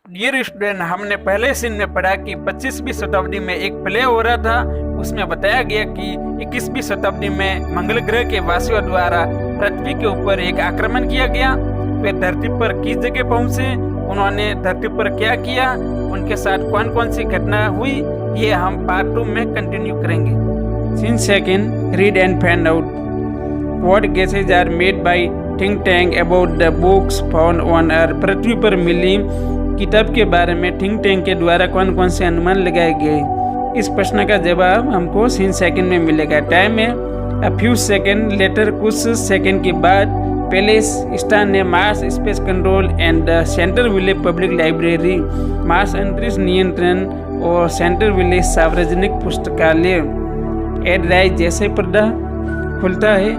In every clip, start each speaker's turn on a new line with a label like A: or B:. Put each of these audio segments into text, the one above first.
A: Dear student, हमने पहले scene में पढ़ा कि 25वीं शताब्दी में एक प्ले हो रहा था। उसमें बताया गया कि 21वीं शताब्दी में मंगल ग्रह के वासियों द्वारा पृथ्वी के ऊपर एक आक्रमण किया गया। वे धरती पर किस जगह पहुंचे, उन्होंने धरती पर क्या किया, उनके साथ कौन कौन सी घटना हुई, ये हम पार्ट 2 में कंटिन्यू करेंगे। Scene second, read and find out what guesses are made by Think Tank about the books found on earth. पृथ्वी पर मिली किताब के बारे में थिंक टैंक के द्वारा कौन कौन से अनुमान लगाए गए। इस प्रश्न का जवाब हमको सीन सेकंड में मिलेगा। टाइम है अ फ्यू सेकंड लेटर, कुछ सेकंड के बाद पहले स्थान है Mars space control and the centre village public library, Mars अंतरिक्ष नियंत्रण और सेंटर विलेज सार्वजनिक पुस्तकालय। एड राइज जैसे पर्दा खुलता है,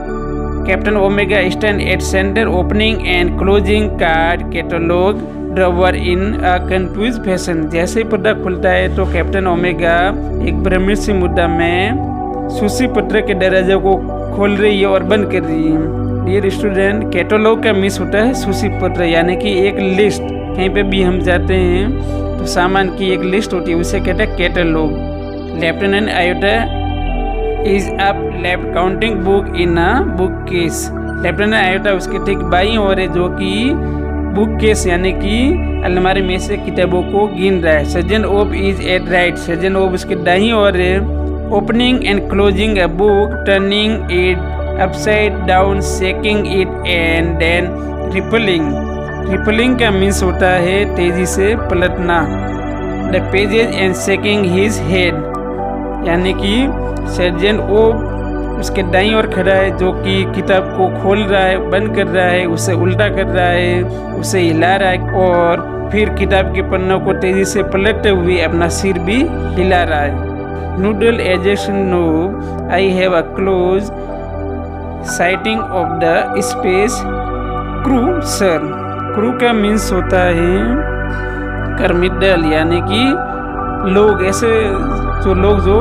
A: captain omega stand at centre opening and closing card catalogue drawer in a confuse fashion. जैसे पर्दा खुलता है तो कैप्टन ओमेगा एक भ्रमित सी मुद्दा में सूची पत्र के दरवाजे को खोल रही है और बंद कर रही है। डियर स्टूडेंट, कैटलॉग का मिस होता है सूची पत्र, यानी कि एक लिस्ट। कहीं पे भी हम जाते हैं तो सामान की एक लिस्ट होती है, उसे कहते हैं catalogue. Lieutenant iota is up left counting book in a book case. Lieutenant iota उसके ठीक बाईं ओर है, जो कि बुक केस यानी कि अलमारी में से किताबों को गिन रहा है। सर्जन ओब इज एट राइट, सर्जन ओब उसके दाईं ओर है। Opening and closing a book, turning it upside down, shaking it and then rippling. Rippling का मीन्स होता है तेजी से पलटना। The pages and shaking his head, यानी कि सर्जन ओब उसके दाईं ओर खड़ा है, जो कि किताब को खोल रहा है, बंद कर रहा है, उसे उल्टा कर रहा है, उसे हिला रहा है और फिर किताब के पन्नों को तेजी से पलटते हुए अपना सिर भी हिला रहा है। Noodle ejection knob, I have a close sighting of the space crew sir. Crew का मीन्स होता है कर्मिडल, यानी कि लोग, ऐसे जो लोग जो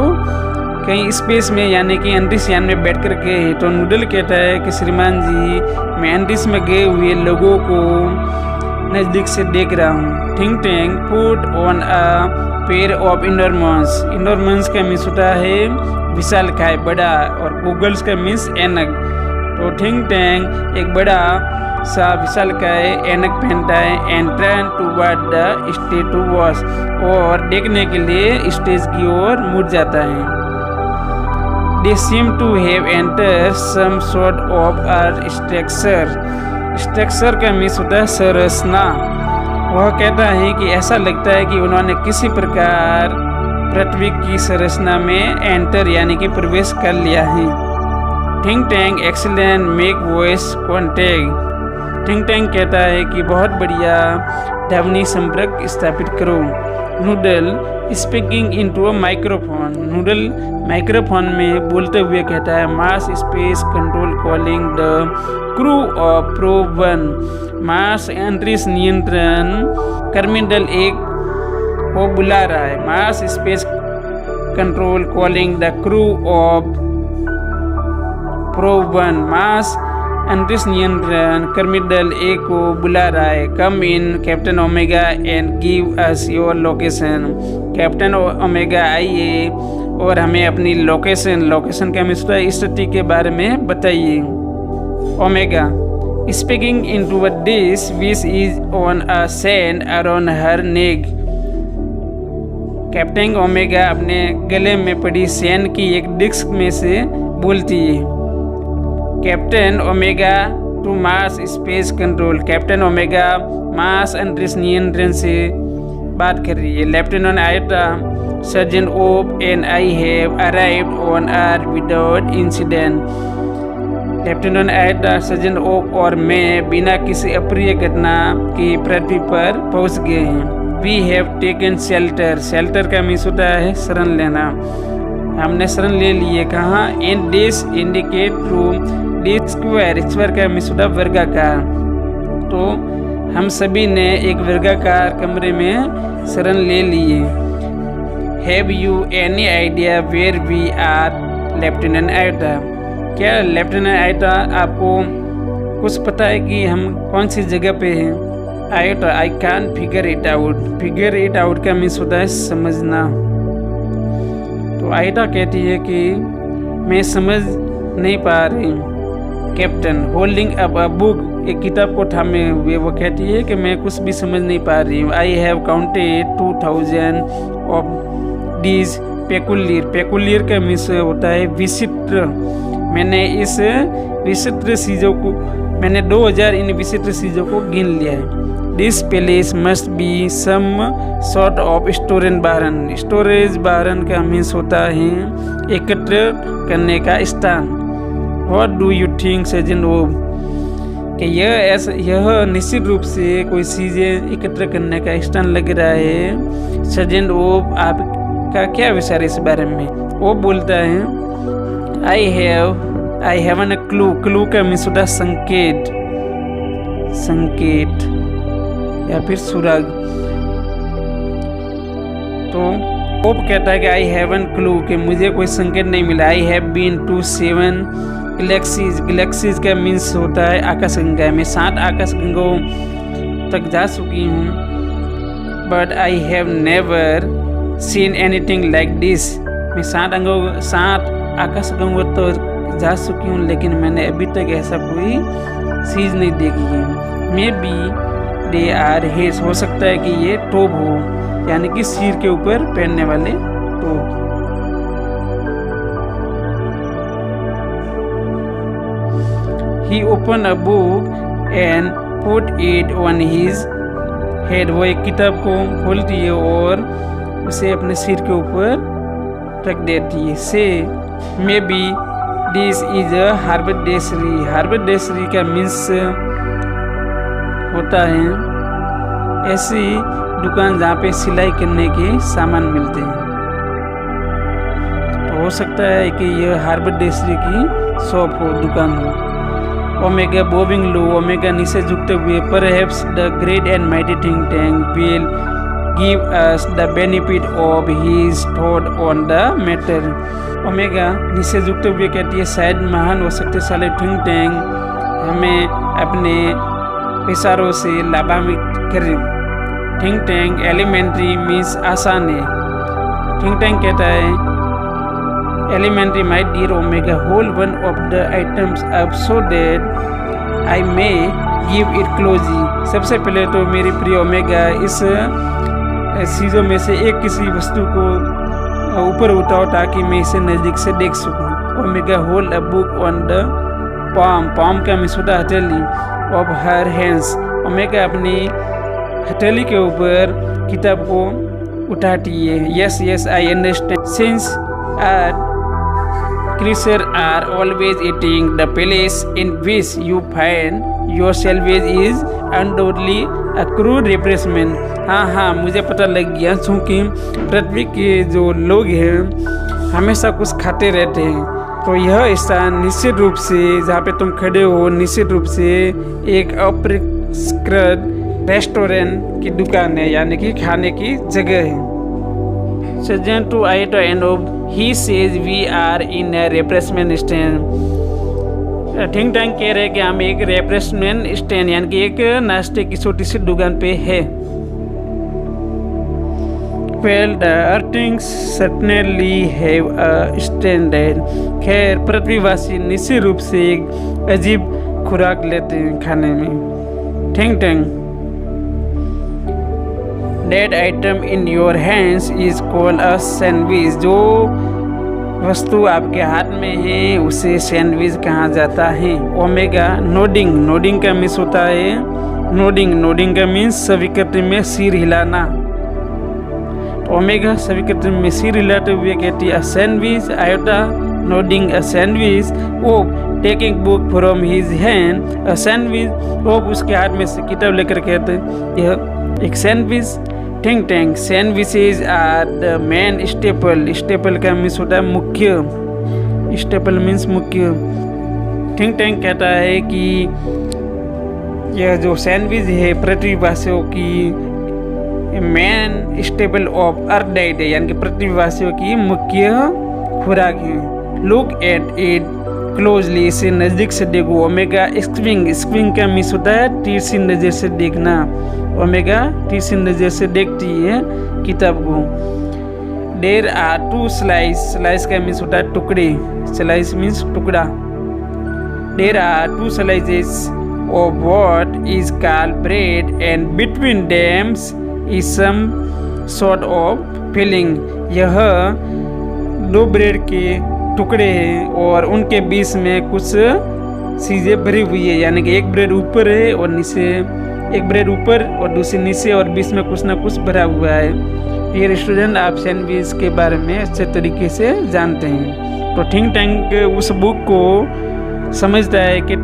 A: कहीं स्पेस में यानी कि अंतरिक्ष यान में बैठ कर गए हैं। तो नूडल कहता है कि श्रीमान जी, मैं अंतरिक्ष में गए हुए लोगों को नज़दीक से देख रहा हूँ। Think Tank put on a pair of innermuffs. Innermuffs का मीन्स होता है विशालकाय, बड़ा, और गूगल्स का मीन्स ऐनक। तो थिंक टैंक एक बड़ा सा विशालकाय ऐनक पहनता है and turn toward the stage to watch, और देखने के लिए स्टेज की ओर मुड़ जाता है। They seem to have entered some sort of a structure. Structure का मीन्स होता है संरचना। वह कहता है कि ऐसा लगता है कि उन्होंने किसी प्रकार पृथ्वी की संरचना में एंटर यानी कि प्रवेश कर लिया है। Think tank excellent, make voice contact. Think tank कहता है कि बहुत बढ़िया, ध्वनि संपर्क स्थापित करो। Noodle speaking into a microphone. Noodle microphone में बोलते हुए कहता है, Mars space control calling the crew of probe 1। Mars अंतरिक्ष नियंत्रण कर्मिडल एक को बुला रहा है। Mars space control calling the crew of probe 1। Mars अंतरिक्ष नियंत्रण कर्मिडल ए को बुला रहा है। कम in captain omega and give us your location. Captain omega आइए और हमें अपनी लोकेशन का मिस्टर स्थिति के बारे में बताइए। Omega speaking into a dish which is on a sand around her neck. Captain omega अपने गले में पड़ी सैंड की एक डिस्क में से बोलती है। Captain Omega to Mars space control. Captain Omega Mars अंतरिक्ष नियंत्रण से बात कर रही है। Lieutenant Iota, sergeant Oh and I have arrived on Earth without incident. Lieutenant Iota, sergeant Oh और मैं बिना किसी अप्रिय घटना के पृथ्वी पर पहुंच गए हैं। We have taken shelter. Shelter का मीन्स होता है शरण लेना। हमने शरण ले लिए। कहाँ? In this indicate room D square. Square का मीन्स होता है वर्गाकार। तो हम सभी ने एक वर्गाकार कमरे में शरण ले लिए। Have you any idea where we are lieutenant Iota. क्या लेफ्टिनेंट आयोटा आपको कुछ पता है कि हम कौन सी जगह पे हैं? I can figure it out. Figure it out का मीन्स होता है समझना। तो आयोटा कहती है कि मैं समझ नहीं पा रही। Captain holding up a book, एक किताब को थामे हुए वो कहती है कि मैं कुछ भी समझ नहीं पा रही हूँ। I have counted 2000 of these peculiar. Peculiar का मीन्स होता है विचित्र। मैंने इस विचित्र चीज़ों को, मैंने 2000 इन विचित्र चीज़ों को गिन लिया है। This place must be some sort of storage barn. Storage barn का मीन्स होता है एकत्र करने का स्थान। What do you think sergeant Oh, कि यह निश्चित रूप से कोई चीज़ें एकत्र करने का स्थान लग रहा है। सर्जेंट ओब आपका क्या विचार इस बारे में? वो बोलता है I have an clue. Clue का मीन्स होता है संकेत, संकेत या फिर सुराग। तो ओब कहता है कि आई हैव एन क्लू, कि मुझे कोई संकेत नहीं मिला। I have been to 7 galaxies. Galaxies का मीन्स होता है आकाशगंगा। मैं 7 आकाशगंगाओं तक जा चुकी हूँ। But I have never seen anything like this. मैं 7 आकाशगंगाओं तक जा चुकी हूँ, लेकिन मैंने अभी तक ऐसा कोई चीज़ नहीं देखी है। Maybe they are heads, हो सकता है कि ये टोप हो, यानी कि सिर के ऊपर पहनने वाले टोप। He opened a book and put it on his head. वो एक किताब को खोलती है और उसे अपने सिर के ऊपर रख देती है। से maybe this is a haberdashery. haberdashery का मीन्स होता है ऐसी दुकान जहाँ पे सिलाई करने के सामान मिलते हैं। तो हो सकता है कि यह haberdashery की शॉप हो, दुकान हो। ओमेगा बोविंग लो, ओमेगा नीचे झुकते हुए, perhaps the great and mighty think tank will give us the benefit of his thought on the matter. Omega नीचे झुकते हुए कहती है शायद महान और शक्तिशाली थिंक टैंक हमें अपने विचारों से लाभान्वित करे। थिंक टैंक एलिमेंट्री मीन्स आसान है। थिंक टैंक कहता है Elementary, my dear Omega, hold one of the items up so that I may give it closely. सबसे पहले तो मेरी प्रिय ओमेगा इस चीज़ों में से एक किसी वस्तु को ऊपर उठाओ ताकि मैं इसे नज़दीक से देख सकूं। Omega hold a book on the palm. palm का मीन्स होता है हथेली of her hands. ओमेगा अपनी हथेली के ऊपर किताब को उठाती है। Yes, yes, I understand. Since creatures are always eating, the place in which you find yourself is undoubtedly a crude refreshment. हाँ, मुझे पता लग गया, चूँकि पृथ्वी के जो लोग हैं हमेशा कुछ खाते रहते हैं, तो यह स्थान निश्चित रूप से जहाँ पे तुम खड़े हो निश्चित रूप से एक अपरिष्कृत रेस्टोरेंट की दुकान है, यानी कि खाने की जगह है। Sergeant to Aita and he says we are in a refreshment stand. Think tank कह रहे हैं कि हम एक रिफ्रेशमेंट स्टैंड यानी कि एक नाश्ते की छोटी सी दुकान पे है। Well, the earthlings certainly have a standard. खैर पृथ्वीवासी निश्चित रूप से एक अजीब खुराक लेते हैं खाने में। Think tank That item in your hands is called a sandwich. जो वस्तु आपके हाथ में है उसे सैंडविच कहा जाता है। ओमेगा नोडिंग, नोडिंग का मीन्स होता है नोडिंग, नोडिंग का मीन्स स्वीकृति में सिर हिलाना। ओमेगा स्वीकृति में सिर हिलाते हुए कहती है sandwich. Iota nodding a sandwich. Oop taking book from his hand a sandwich. Oop उसके हाथ में से किताब लेकर कहते हैं यह एक sandwich. Think tank sandwiches are the main staple. Staple का मीन्स होता है मुख्य, स्टेपल मीन्स मुख्य। थिंक टैंक कहता है कि यह जो सैंडविच है पृथ्वीवासियों की main staple of Earth diet है, यानी कि पृथ्वीवासियों की मुख्य खुराक है। लुक एट इट क्लोजली, इसे नज़दीक से देखो। ओमेगा स्क्विंग, स्क्विंग का मीन्स होता है तिरछी नज़र से देखना। ओमेगा तिरछी नज़र से देखती है किताब को। देयर आर 2 स्लाइस, स्लाइस का मीन्स होता है टुकड़े, स्लाइस मीन्स टुकड़ा। There are 2 slices of what is called bread and between them is some sort of filling। यह 2 ब्रेड के टुकड़े हैं और उनके बीच में कुछ चीज़ें भरी हुई है, यानी कि एक ब्रेड ऊपर है और नीचे, एक ब्रेड ऊपर और दूसरी नीचे और बीच में कुछ ना कुछ भरा हुआ है। ये स्टूडेंट आप सैंडविच के बारे में अच्छे तरीके से जानते हैं। तो थिंक टैंक उस बुक को समझता है कि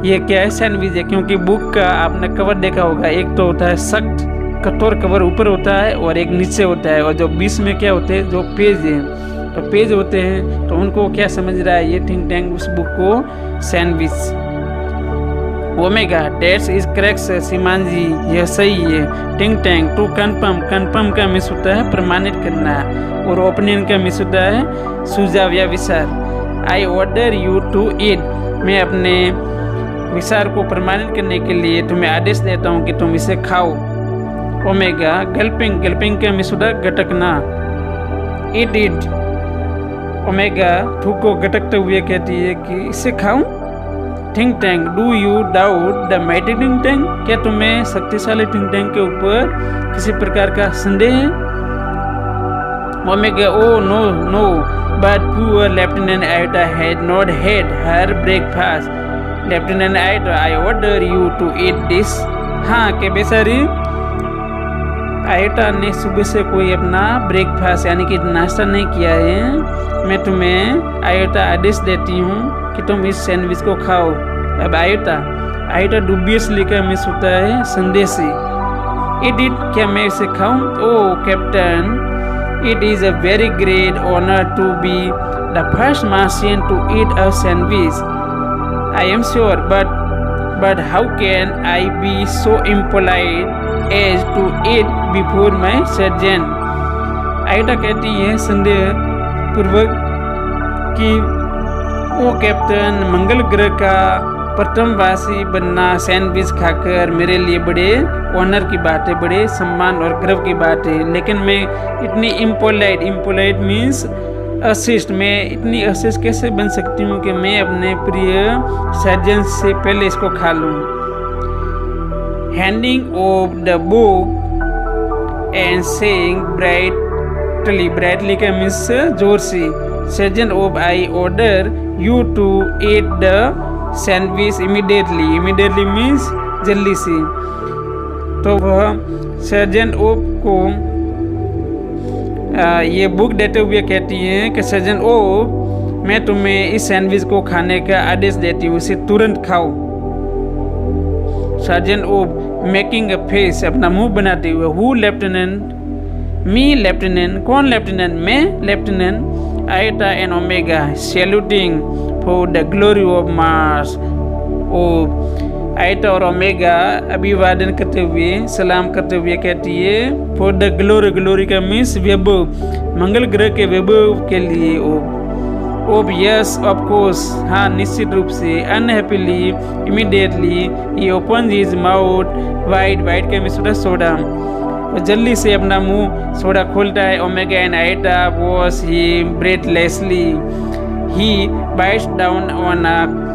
A: ये क्या है, सैंडविच है, क्योंकि बुक का आपने कवर देखा होगा, एक तो होता है सख्त कठोर कवर ऊपर होता है और एक नीचे होता है, और जो बीच में क्या होते हैं, जो पेज है, तो पेज होते हैं, तो उनको क्या समझ रहा है ये थिंक टैंक उस बुक को sandwich. Omega that's is correct सीमान जी, यह सही है। Think tank to confirm, confirm का मिस होता है प्रमाणित करना, और ओपिनियन का मिस होता है सुझाव या विचार। I order you to eat, मैं अपने विचार को प्रमाणित करने के लिए तुम्हें आदेश देता हूँ कि तुम इसे खाओ। ओमेगा गल्पिंग, गल्पिंग का मिस होता है गटकना। ईट इट, ओमेगा थूक को गटकते हुए कहती है कि इसे खाऊं। Think tank do you doubt the mighty think tank, क्या तुम्हें शक्तिशाली थिंक टैंक के ऊपर किसी प्रकार का संदेह है। Omega oh no no but poor lieutenant Iota had not had her breakfast. Lieutenant Iota I order you to eat this. हाँ कि बेचारी आयोटा ने सुबह से कोई अपना ब्रेकफास्ट यानी कि नाश्ता नहीं किया है। मैं तुम्हें आयोटा आदेश देती हूँ कि तुम इस सैंडविच को खाओ। अब आयोटा डुबियसली का मिस होता है संदेशी। इट क्या मैं इसे खाऊं? Oop captain, it is a very great honour to be the first Martian to eat a sandwich. I am sure but how can I be so impolite as to eat before my sergeant. Iota कहती है संदेह पूर्वक कि ओ captain, मंगल ग्रह का प्रथमवासी बनना sandwich खाकर मेरे लिए बड़े ऑनर की बात है, बड़े सम्मान और गर्व की बात है, लेकिन मैं इतनी इम्पोलाइट मीन्स अशिष्ट, मैं इतनी अशिष्ट कैसे बन सकती हूँ कि मैं अपने प्रिय सर्जन से पहले इसको खा लूँ। Handing off the book and saying brightly का मीन्स जोर से। Sergeant Oh I order you to eat the sandwich immediately means जल्दी से। तो वह सर्जन ऑफ को ये बुक देते हुए कहती है कि सर्जन ऑफ, मैं तुम्हें इस सैंडविच को खाने का आदेश देती हूँ, इसे तुरंत खाओ। Sergeant Oh making a face, अपना मुंह बनाते हुए। Who lieutenant? Me lieutenant. कौन लेफ्टिनेंट? मैं लेफ्टिनेंट। Iota and Omega saluting for the glory of Mars. Oh Iota और ओमेगा अभिवादन करते हुए, सलाम करते हुए कहती है फॉर द ग्लोरी का मीन्स वैभव, मंगल ग्रह के वैभव के लिए। ओप यस ऑफ कोर्स, हाँ निश्चित रूप से। Unhappily immediately he open his mouth wide का मीन्स होता सोडा, वो जल्दी से अपना मुंह सोडा खोलता है। Omega and Iota watch he breathlessly, he bites down on a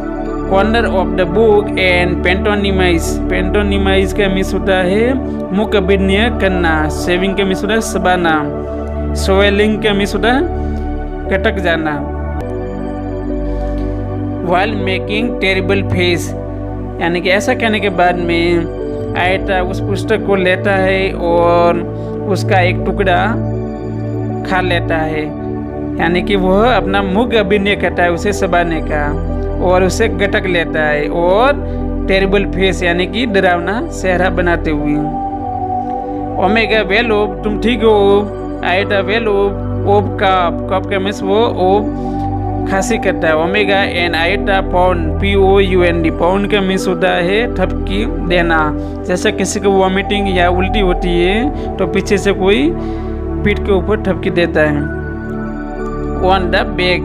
A: corner of the book and pantomimize का मिस होता है मुख अभिनय करना। सेविंग का मिस होता है सबाना। स्वेलिंग का मिस होता है कटक जाना। वाइल मेकिंग टेरिबल फेस, यानी कि ऐसा कहने के बाद में आयोटा उस पुस्तक को लेता है और उसका एक टुकड़ा खा लेता है, यानी कि वह अपना मुख अभिनय करता है उसे सबाने का, और उसे गटक लेता है, और टेरिबल फेस यानी कि डरावना चेहरा बनाते हुए। ओमेगा वेल ओप, तुम ठीक हो? आयोटा वेल ओप कप का मिस वो ओप खांसी करता है। Omega and iota pound POUND, pound का मिस होता है ठपकी देना। जैसे किसी को वॉमिटिंग या उल्टी होती है तो पीछे से कोई पीठ के ऊपर ठपकी देता है। ऑन द बैक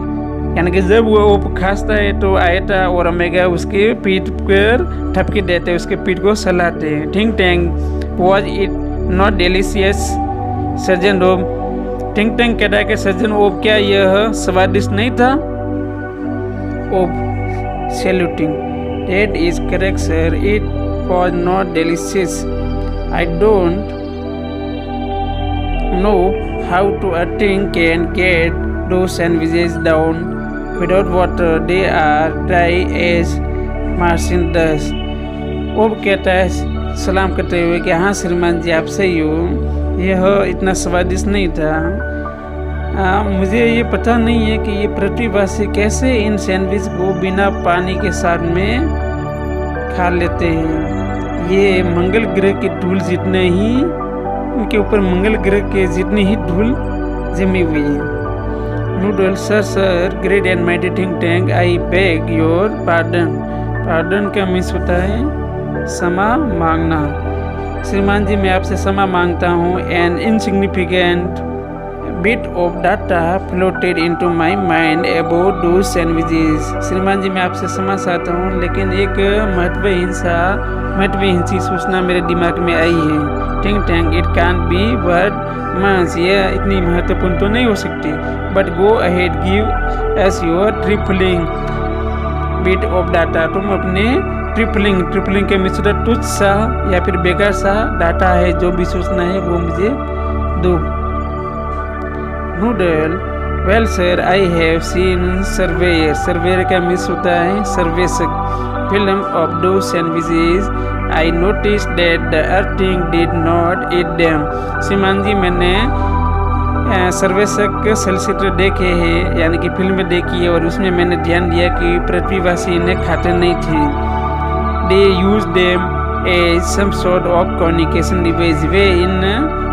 A: यानी कि जब वो ओप खांसता है तो आयटा और ओमेगा उसके पीठ पर ठपकी देते हैं, उसके पीठ को सहलाते हैं। Think tank was it not delicious surgeon op. Think tank कहता है कि सर्जन ओप क्या यह स्वादिष्ट नहीं था? Oop saluting, that is correct sir, it was not delicious. I don't know how to a thing can get those sandwiches down without water. They are dry as Martian dust. ओब कहता है सलाम करते हुए कि हाँ श्रीमान जी आप सही हो, यह इतना स्वादिष्ट नहीं था। मुझे ये पता नहीं है कि ये पृथ्वीवासी कैसे इन सैंडविच को बिना पानी के साथ में खा लेते हैं। ये मंगल ग्रह की धूल जितने ही उनके ऊपर मंगल ग्रह के जितनी ही धूल जमी हुई है। Noodle sir great and mighty think tank, I beg your pardon. Pardon का मीन्स होता है क्षमा मांगना। श्रीमान जी मैं आपसे क्षमा मांगता हूँ। N insignificant bit of data floated into my mind about those sandwiches. श्रीमान जी मैं आपसे क्षमा चाहता हूँ, लेकिन एक महत्वहीन सी सूचना मेरे दिमाग में आई है। Think tank it can be word much, यह इतनी महत्वपूर्ण तो नहीं हो सकती। But go ahead give S your tripling bit of data. तुम अपने ट्रिपलिंग के मिश्र तुच्छ सा या फिर बेकार सा डाटा है जो भी सूचना है वो मुझे दो। Noodle well sir I have seen surveyor. Surveyor का मिस होता है सर्वेक्षक। फिल्म ऑफ दो sandwiches I notice that the earthing did not eat them. श्रीमान जी मैंने सर्वेक्षक चलचित्र देखे हैं, यानी कि फिल्म देखी है, और उसमें मैंने ध्यान दिया कि पृथ्वीवासी इन्हें खाते नहीं थे। They use them as some sort of communication device. वे इन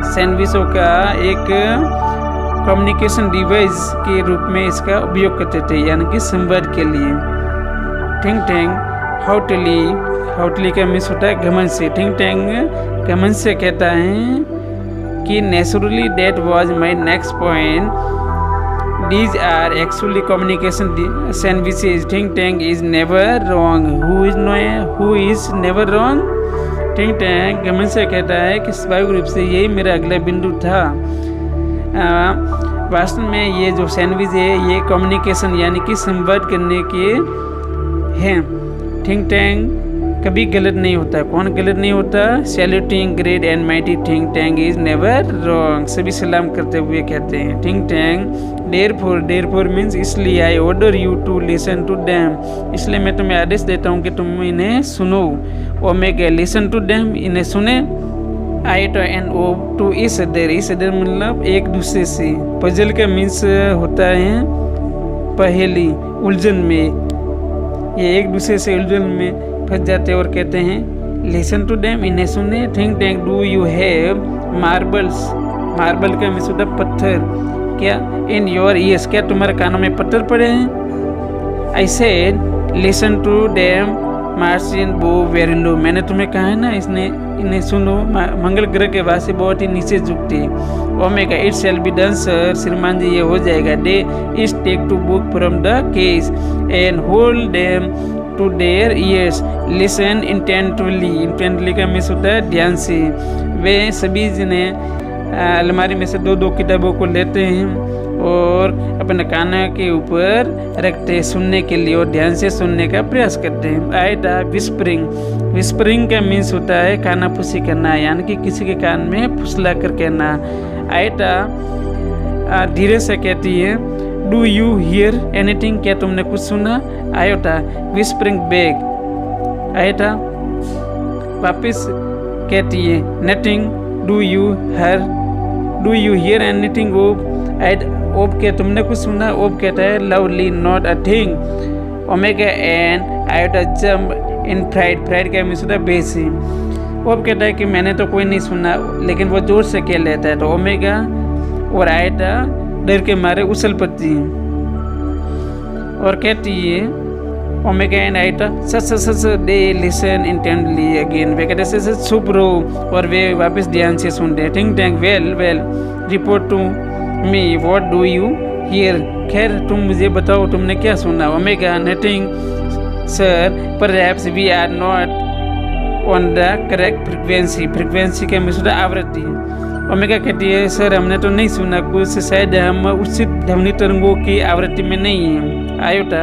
A: सैंडविचों का एक कम्युनिकेशन डिवाइस के रूप में इसका उपयोग करते थे, यानी कि संवाद के लिए। थिंक टैंक हाउटली का मिस होता है घमंड से। थिंक टैंक घमंड से कहता है कि naturally that was my next point, these are actually communication sandwiches. Think tank is never wrong. Who is never wrong? Think tank घमंड से कहता है कि स्वाभाविक रूप से यही मेरा अगला बिंदु था। वास्तव में ये जो सैंडविच है ये कम्युनिकेशन यानी कि संवाद करने के हैं। थिंक टैंक कभी गलत नहीं होता। कौन गलत नहीं होता? Saluting great and mighty think tank is never wrong. सभी सलाम करते हुए कहते हैं। थिंक टैंक देयरफॉर मीन्स इसलिए, I order you to listen to them, इसलिए मैं तुम्हें आदेश देता हूँ कि तुम इन्हें सुनो। ओमेगा लिसन टू देम, इन्हें सुने। आई टू एंड ओ टू इस अदर मतलब एक दूसरे से। पजल का मीन्स होता है पहेली, उलझन में। ये एक दूसरे से उलझन में फंस जाते और कहते हैं लिसन टू देम, इन्हें सुने। Think tank do you have marbles. Marble का मीन्स होता है पत्थर। क्या इन योर ईयर्स, क्या तुम्हारे कानों में पत्थर पड़े हैं? I said listen to them Martian bow very low. मैंने तुम्हें कहा है ना इन्हें सुनो, मंगल ग्रह के वासी बहुत ही नीचे झुकते। Omega it shall be done sir, श्रीमान जी ये हो जाएगा। They is take two book from the case and hold them to their ears, listen intently का मीन्स होता है ध्यान से। वे सभी जिन्हें अलमारी में से दो किताबों को लेते हैं और अपने कानों के ऊपर रखते हैं सुनने के लिए और ध्यान से सुनने का प्रयास करते हैं। आयटा विस्परिंग का मीन्स होता है कानाफूसी करना, यानी कि किसी के कान में फुसला कर कहना। आयटा धीरे से कहती है डू यू हियर एनीथिंग, क्या तुमने कुछ सुना? Iota whispering back. आयटा वापिस कहती है nothing. Do you hear anything? ओब के तुमने कुछ सुना? ओब कहता है lovely not a thing. Omega and iota jump in fried का मीन्स होता है बेसी। ओब कहता है कि मैंने तो कोई नहीं सुना, लेकिन वो जोर से कह लेता है। तो ओमेगा और आयोटा डर के मारे उछल पड़ती है और कहती है Omega and Iota such they listen intently again. वे कहते हैं चुप रहो और वे वापस ध्यान से सुनते हैं। Think tank well report to me what do you hear. खैर तुम मुझे बताओ तुमने क्या सुना? Omega nothing sir, perhaps we are not on the correct frequency. Frequency का मतलब आवृत्ति। ओमेगा कहती है सर हमने तो नहीं सुना कुछ, शायद हम उचित ध्वनि तरंगों की आवृत्ति में नहीं है। Iota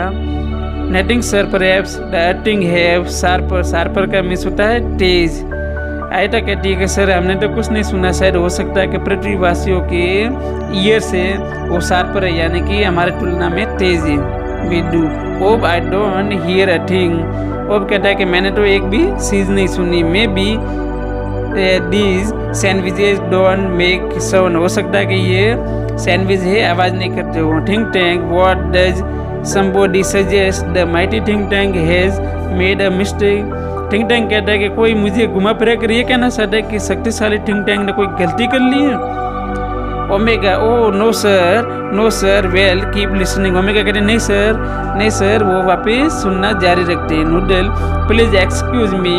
A: nothing sir, perhaps the earthing have sharper. Sharper का मीन्स होता है तेज। आयोटा कहती है कि सर हमने तो कुछ नहीं सुना, शायद हो सकता है कि पृथ्वीवासियों के ईयर से वो शार्पर है, यानी कि हमारे तुलना में तेज है। We do. Oop I don't hear a thing. Oop कहता है कि मैंने तो एक भी चीज नहीं सुनी। May be these sandwiches don't make sound. हो सकता है कि ये सैंडविच है, आवाज नहीं करते हो। Think tank what does somebody suggest the mighty think tank has made a mistake. Think tank कहता है कि कोई मुझे घुमा फिरा कर ये कहना चाहता है कि शक्तिशाली थिंक टैंक ने कोई गलती कर ली है। Omega oh no sir well keep listening. Omega कहते नहीं सर, वो वापस सुनना जारी रखते हैं। Noodle please excuse me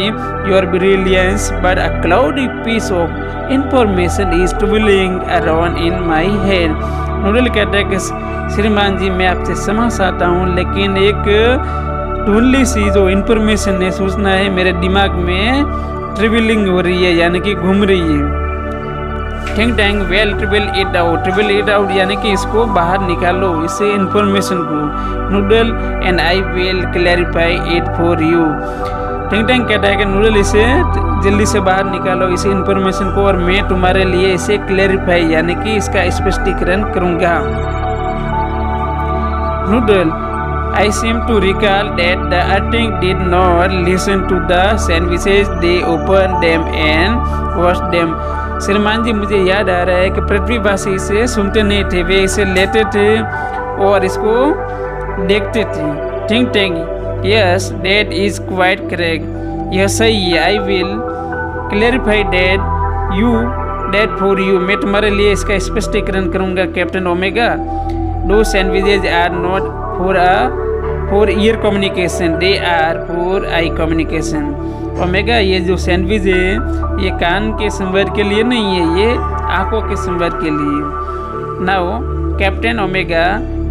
A: your brilliance but a cloudy piece of information is travelling around in my head. Noodle कहता है कि श्रीमान जी मैं आपसे क्षमा चाहता हूँ, लेकिन एक धुंधली सी जो इंफॉर्मेशन है, सूचना है, मेरे दिमाग में ट्रेवलिंग हो रही है, यानी कि घूम रही है। Think tank well dribble it out यानी कि इसको बाहर निकालो, इसे इंफॉर्मेशन को। Noodle and I will clarify it for you. Think tank कहता है कि नूडल इसे जल्दी से बाहर निकालो, इसे इंफॉर्मेशन को, और मैं तुम्हारे लिए इसे क्लैरिफाई यानी कि इसका स्पष्टीकरण करूंगा। Noodle I seem to recall that the earthing did not listen to the sandwiches, they opened them and washed them. श्रीमान जी मुझे याद आ रहा है कि पृथ्वीवासी इसे सुनते नहीं थे, वे इसे लेते थे और इसको देखते थे। Think tank yes that is quite correct. यह सही है। I will clarify that for you. मैं तुम्हारे लिए इसका स्पष्टीकरण करूंगा captain Omega. Those sandwiches are not for ear communication, they are for eye communication. Omega ये जो सैंडविच है ये कान के संवाद के लिए नहीं है, ये आंखों के संवाद के लिए। Now captain Omega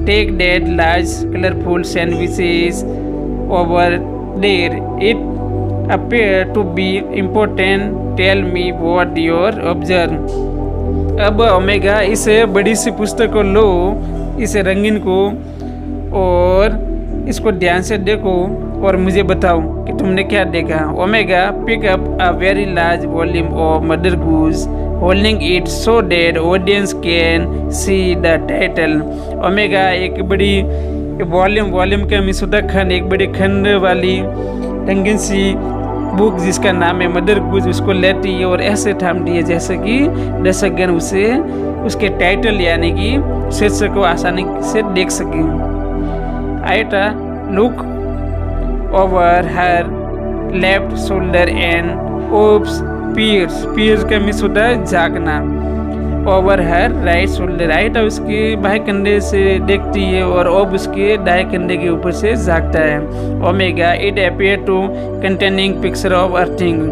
A: take that large colourful sandwiches over there, it appear to be important, tell me what your observe. अब ओमेगा इस बड़ी सी पुस्तक को लो, इस रंगीन को, और इसको ध्यान से देखो और मुझे बताओ कि तुमने क्या देखा। Omega pick up a very large volume of Mother Goose, holding it so that audience can see the title. Omega एक बड़ी वॉल्यूम का मिसुदा खंड, एक बड़ी खंड वाली रंगीन सी बुक जिसका नाम है मदर गूज, उसको लेती है और ऐसे थामती है जैसे कि दर्शकगण उसे उसके टाइटल यानी कि शीर्षक को आसानी से देख सके। Iota look over her left shoulder and Oop's peers का मिस होता है झांकना। Over her right shoulder, Iota उसके बाएं कंधे से देखती है और ओब उसके दाएं कंधे के ऊपर से झांकता है। Omega it appear to containing picture of earthling.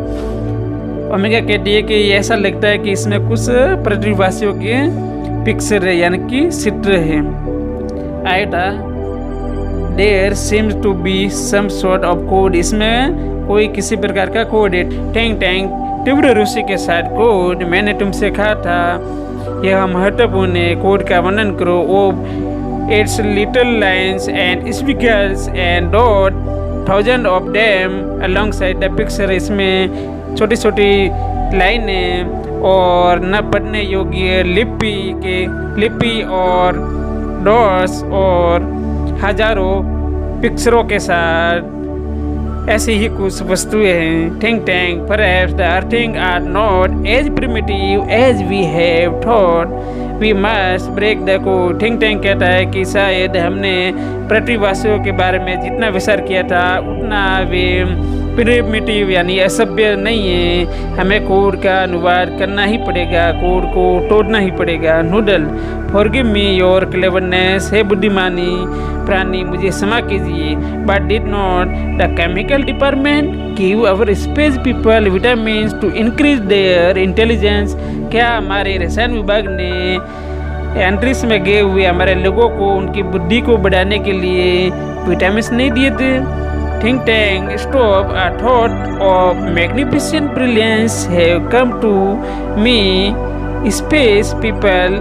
A: Omega कहती है कि ऐसा लगता है कि इसमें कुछ पृथ्वीवासियों के पिक्चर है यानी कि चित्र है। Iota there seems to be some sort of code, इसमें कोई किसी प्रकार का कोड है। टैंक तीव्र रुचि के साथ कोड, मैंने तुमसे कहा था यह महत्वपूर्ण है, कोड का वर्णन करो। Oh it's little lines and speakers and dot thousand of them along side the picture, इसमें छोटी छोटी लाइनें और न पढ़ने योग्य लिपि और डॉट्स और हजारों पिक्चरों के साथ ऐसी ही कुछ वस्तुएं हैं। Think tank perhaps the earthlings are not as primitive as we have thought, we must break the code. Think tank कहता है कि शायद हमने पृथ्वीवासियों के बारे में जितना विचार किया था उतना वे प्रिमिटिव यानी असभ्य नहीं है, हमें कोड का अनुवाद करना ही पड़ेगा, कोड को तोड़ना ही पड़ेगा। Noodle forgive me your cleverness, है बुद्धिमानी प्राणी मुझे क्षमा कीजिए, but did not the chemical department give our space people vitamin to increase their intelligence, क्या हमारे रसायन विभाग ने एंट्रीज में गए हुए हमारे लोगों को उनकी बुद्धि को बढ़ाने के लिए विटामिन नहीं दिए थे। Think tank stop a thought of magnificent brilliance have come to me space people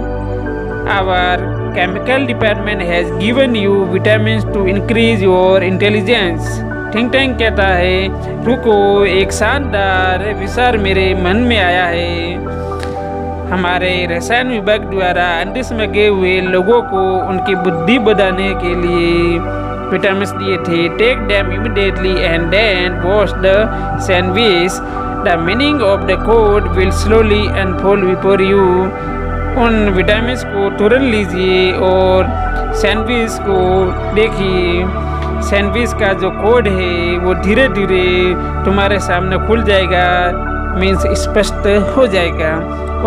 A: our chemical department has given you vitamin to increase your intelligence. Think tank कहता है रुको, एक शानदार विचार मेरे मन में आया है। हमारे रसायन विभाग द्वारा अंतरिक्ष में गए हुए लोगों को उनकी बुद्धि बढ़ाने के लिए विटामिन दिए थे। Take them immediately and then wash the sandwich, the meaning of the code will slowly unfold before you. उन विटामिन को तुरंत लीजिए और सैंडविच को देखिए। सैंडविच का जो कोड है वो धीरे धीरे तुम्हारे सामने खुल जाएगा, मीन्स स्पष्ट हो जाएगा।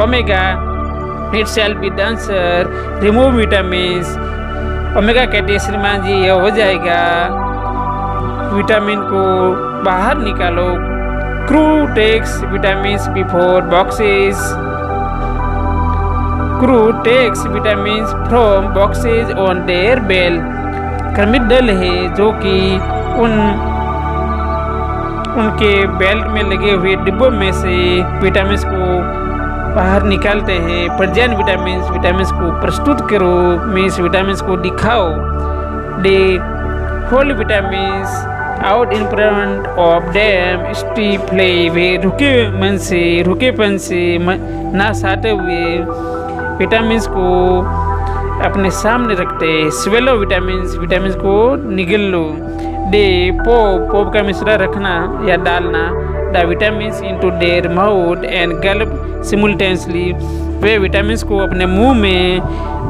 A: Omega it shall be the answer, remove vitamins. Omega कहते हैं श्रीमान जी ये हो जाएगा, विटामिन को बाहर निकालो। Crew takes vitamins before boxes, crew takes vitamins from boxes on their bell. क्रमिक दल है जो कि उनके बेल्ट में लगे हुए डिब्बों में से विटामिन को बाहर निकालते हैं। प्रजन विटामिन को प्रस्तुत करो, मीन्स विटामिन को दिखाओ। They hold vitamin out in front of them stiffly, वे रुकेपन से ना साटे हुए विटामिन को अपने सामने रखते। स्वेलो विटामिन को निगल लो। दे पोप का मिश्रा रखना या डालना the vitamin into their mouth and gulp simultaneously. वे विटामिन को अपने मुंह में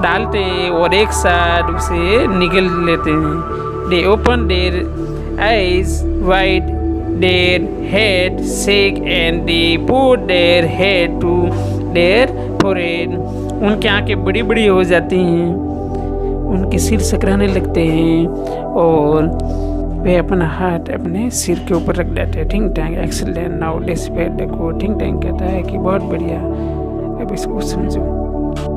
A: डालते और एक साथ उसे निगल लेते हैं। They open their eyes wide, their head shake and they put their head to their forehead. उनकी आंखें बड़ी बड़ी हो जाती हैं, उनके सिर सकराने लगते हैं और वे अपना हाथ अपने सिर के ऊपर रख देते हैं। Think tank excellent, now let's wait the code. Think tank कहता है कि बहुत बढ़िया, अब इसको समझो।